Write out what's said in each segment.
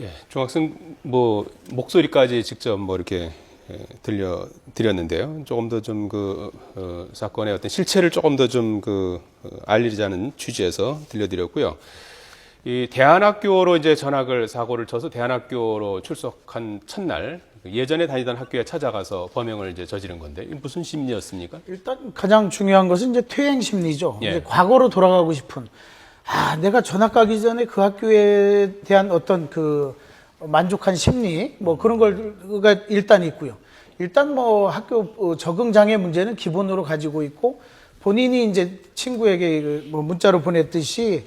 예, 중학생 뭐 목소리까지 직접 뭐 이렇게 들려드렸는데요. 조금 더 좀 사건의 어떤 실체를 조금 더 좀 알리자는 취지에서 들려드렸고요. 이 대안학교로 이제 사고를 쳐서 대안학교로 출석한 첫날 예전에 다니던 학교에 찾아가서 범행을 이제 저지른 건데 무슨 심리였습니까? 일단 가장 중요한 것은 이제 퇴행 심리죠. 예. 이제 과거로 돌아가고 싶은. 내가 전학 가기 전에 그 학교에 대한 어떤 만족한 심리, 뭐 그런 걸가 일단 있고요. 일단 뭐 학교 적응 장애 문제는 기본으로 가지고 있고 본인이 이제 친구에게 뭐 문자로 보냈듯이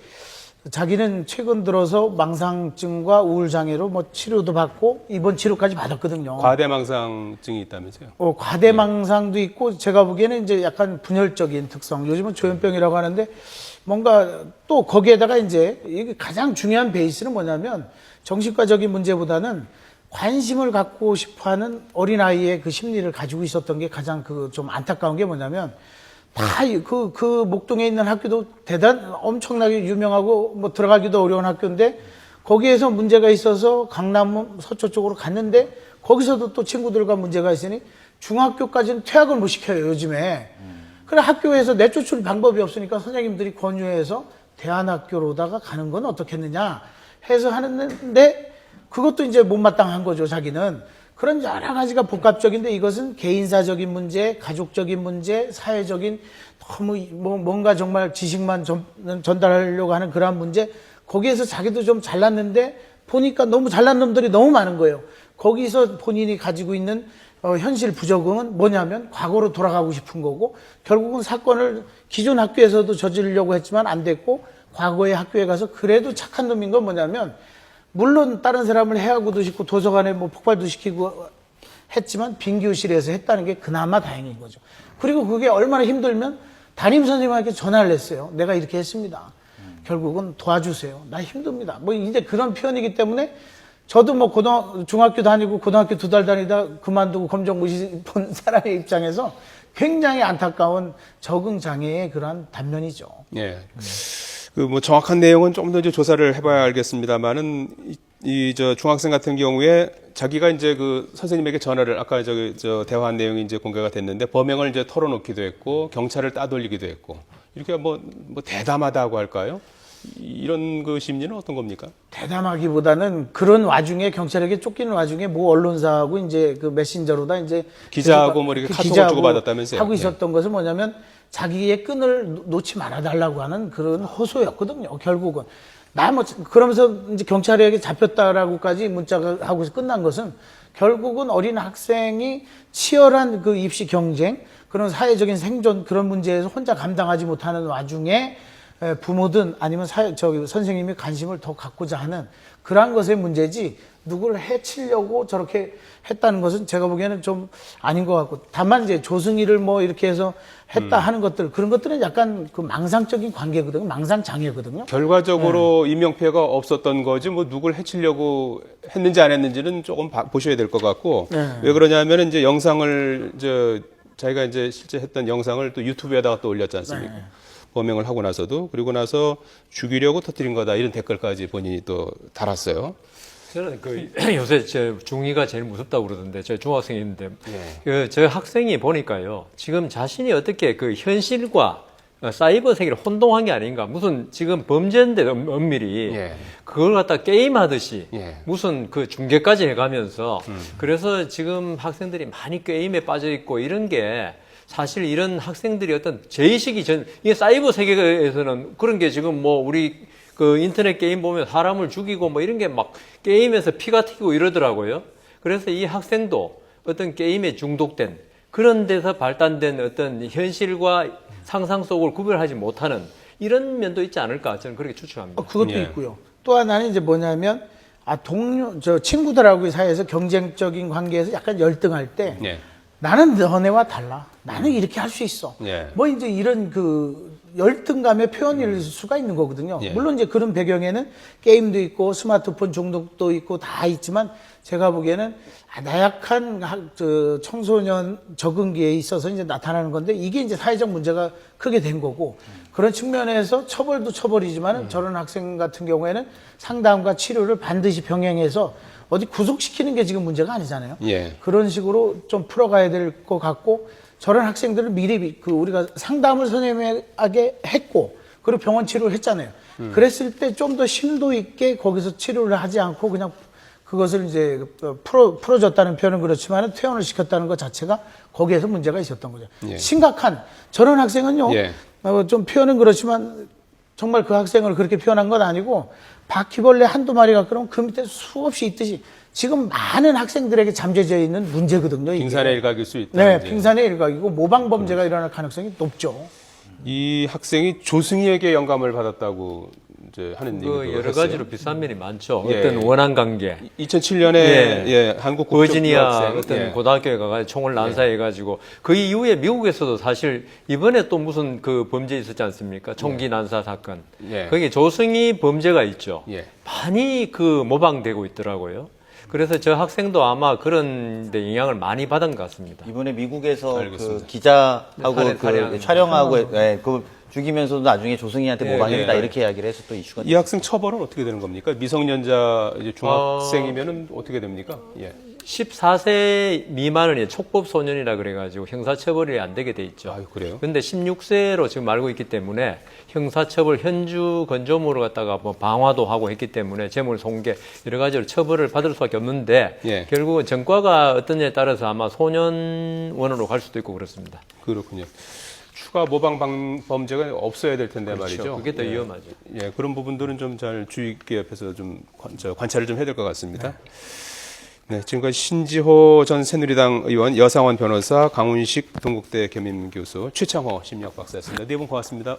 자기는 최근 들어서 망상증과 우울 장애로 뭐 치료도 받고 입원 치료까지 받았거든요. 과대망상증이 있다면서요? 과대망상도 있고 제가 보기에는 이제 약간 분열적인 특성. 요즘은 조현병이라고 하는데 뭔가 또 거기에다가 이제 이게 가장 중요한 베이스는 뭐냐면 정신과적인 문제보다는 관심을 갖고 싶어하는 어린아이의 그 심리를 가지고 있었던 게 가장 좀 안타까운 게 뭐냐면 다 그 목동에 있는 학교도 엄청나게 유명하고 뭐 들어가기도 어려운 학교인데 거기에서 문제가 있어서 강남 서초 쪽으로 갔는데 거기서도 또 친구들과 문제가 있으니 중학교까지는 퇴학을 못 시켜요, 요즘에. 그래 학교에서 내쫓을 방법이 없으니까 선생님들이 권유해서 대안학교로다가 가는 건 어떻겠느냐 해서 하는데 그것도 이제 못마땅한 거죠, 자기는. 그런 여러 가지가 복합적인데 이것은 개인사적인 문제, 가족적인 문제, 사회적인 너무 뭔가 정말 지식만 전달하려고 하는 그러한 문제. 거기에서 자기도 좀 잘났는데 보니까 너무 잘난 놈들이 너무 많은 거예요. 거기서 본인이 가지고 있는 현실 부적응은 뭐냐면 과거로 돌아가고 싶은 거고 결국은 사건을 기존 학교에서도 저지르려고 했지만 안 됐고 과거의 학교에 가서 그래도 착한 놈인 건 뭐냐면 물론 다른 사람을 해하고도 싶고 도서관에 뭐 폭발도 시키고 했지만 빈 교실에서 했다는 게 그나마 다행인 거죠. 그리고 그게 얼마나 힘들면 담임 선생님한테 전화를 했어요. 내가 이렇게 했습니다. 결국은 도와주세요. 나 힘듭니다. 뭐 이제 그런 표현이기 때문에 저도 뭐 중학교 다니고 고등학교 2달 다니다 그만두고 검정고시 본 사람의 입장에서 굉장히 안타까운 적응 장애의 그러한 단면이죠. 예. 뭐 정확한 내용은 좀 더 이제 조사를 해봐야 알겠습니다만은 저 중학생 같은 경우에 자기가 이제 선생님에게 전화를 아까 대화한 내용이 이제 공개가 됐는데 범행을 이제 털어놓기도 했고 경찰을 따돌리기도 했고 이렇게 뭐 대담하다고 할까요? 이런 심리는 어떤 겁니까? 대담하기보다는 그런 와중에 경찰에게 쫓기는 와중에 뭐 언론사하고 이제 메신저로다 이제 기자하고 뭐 이렇게 카톡을 주고받았다면서요? 하고 있었던 것은 뭐냐면 자기의 끈을 놓지 말아달라고 하는 그런 호소였거든요. 결국은 그러면서 이제 경찰에게 잡혔다라고까지 문자가 하고 끝난 것은 결국은 어린 학생이 치열한 입시 경쟁 그런 사회적인 생존 그런 문제에서 혼자 감당하지 못하는 와중에 부모든 아니면 선생님이 관심을 더 갖고자 하는 그러한 것의 문제지 누구를 해치려고 저렇게 했다는 것은 제가 보기에는 좀 아닌 것 같고 다만 이제 조승희를 뭐 이렇게 해서 했다 하는 것들 그런 것들은 약간 망상적인 관계거든요. 망상 장애거든요. 결과적으로 인명피해가 없었던 거지 뭐 누굴 해치려고 했는지 안 했는지는 조금 보셔야 될 것 같고 왜 그러냐면 이제 영상을 자기가 이제 실제 했던 영상을 또 유튜브에다가 또 올렸지 않습니까? 범행을 하고 나서도 그리고 나서 죽이려고 터뜨린 거다 이런 댓글까지 본인이 또 달았어요. 저는 요새 중2가 제일 무섭다고 그러던데 저 중학생이 있는데 저 학생이 보니까요 지금 자신이 어떻게 현실과 사이버 세계를 혼동한 게 아닌가 무슨 지금 범죄인데 엄밀히 그걸 갖다 게임하듯이 무슨 중계까지 해가면서 그래서 지금 학생들이 많이 게임에 빠져 있고 이런 게 사실 이런 학생들이 어떤 제의식이 이게 사이버 세계에서는 그런 게 지금 뭐 우리 인터넷 게임 보면 사람을 죽이고 뭐 이런 게 막 게임에서 피가 튀고 이러더라고요. 그래서 이 학생도 어떤 게임에 중독된 그런 데서 발단된 어떤 현실과 상상 속을 구별하지 못하는 이런 면도 있지 않을까 저는 그렇게 추측합니다. 그것도 있고요. 또 하나는 이제 뭐냐면 친구들하고의 사이에서 경쟁적인 관계에서 약간 열등할 때 나는 너네와 달라. 나는 이렇게 할 수 있어. 뭐 이제 이런 열등감의 표현일 수가 있는 거거든요. 예. 물론 이제 그런 배경에는 게임도 있고 스마트폰 중독도 있고 다 있지만 제가 보기에는 나약한 청소년 적응기에 있어서 이제 나타나는 건데 이게 이제 사회적 문제가 크게 된 거고 그런 측면에서 처벌도 처벌이지만 저런 학생 같은 경우에는 상담과 치료를 반드시 병행해서 어디 구속시키는 게 지금 문제가 아니잖아요. 예. 그런 식으로 좀 풀어가야 될 것 같고 저런 학생들을 미리 우리가 상담을 선생님에게 했고 그리고 병원 치료를 했잖아요. 그랬을 때 좀 더 심도 있게 거기서 치료를 하지 않고 그냥 그것을 이제 풀어줬다는 표현은 그렇지만 퇴원을 시켰다는 것 자체가 거기에서 문제가 있었던 거죠. 예. 심각한 저런 학생은요. 예. 좀 표현은 그렇지만 정말 그 학생을 그렇게 표현한 건 아니고 바퀴벌레 한두 마리가 그러면 그 밑에 수없이 있듯이 지금 많은 학생들에게 잠재져 있는 문제거든요. 이게. 빙산의 일각일 수 있다. 네, 이제. 빙산의 일각이고 모방 범죄가 일어날 가능성이 높죠. 이 학생이 조승희에게 영감을 받았다고 이제 하는 그 얘기도 여러 했어요. 가지로 비싼 면이 많죠. 예. 어떤 원한 관계. 2007년에 예. 한국 버지니아 국적학생, 어떤 예. 고등학교에 가서 총을 난사해가지고 그 이후에 미국에서도 사실 이번에 또 무슨 그 범죄 있었지 않습니까? 총기 난사 사건. 예. 거기 조승희 범죄가 있죠. 예. 많이 그 모방되고 있더라고요. 그래서 저 학생도 아마 그런 데 영향을 많이 받은 것 같습니다. 이번에 미국에서 알겠습니다. 그 기자하고 살해하는 촬영하고 그 죽이면서도 나중에 조승희한테 예, 모방했다 예. 이렇게 이야기를 해서 또 이슈가 이 학생 처벌은 어떻게 되는 겁니까? 미성년자 이제 중학생이면은 어떻게 됩니까? 예. 14세 미만은 이제 촉법 소년이라 그래가지고 형사처벌이 안 되게 돼 있죠. 아유, 그래요? 근데 16세로 지금 알고 있기 때문에 형사처벌 현주 건조물을 갖다가 뭐 방화도 하고 했기 때문에 재물 손괴 여러 가지로 처벌을 받을 수밖에 없는데 예. 결국은 전과가 어떠냐에 따라서 아마 소년원으로 갈 수도 있고 그렇습니다. 그렇군요. 추가 모방 범죄가 없어야 될 텐데 그렇죠. 말이죠. 그게 더 위험하죠. 예, 그런 부분들은 좀 잘 주의 깊게 옆에서 좀 관찰을 좀 해야 될 것 같습니다. 네, 지금까지 신지호 전 새누리당 의원, 여상원 변호사, 강훈식 동국대 겸임교수, 최창호 심리학 박사였습니다. 네 분 고맙습니다.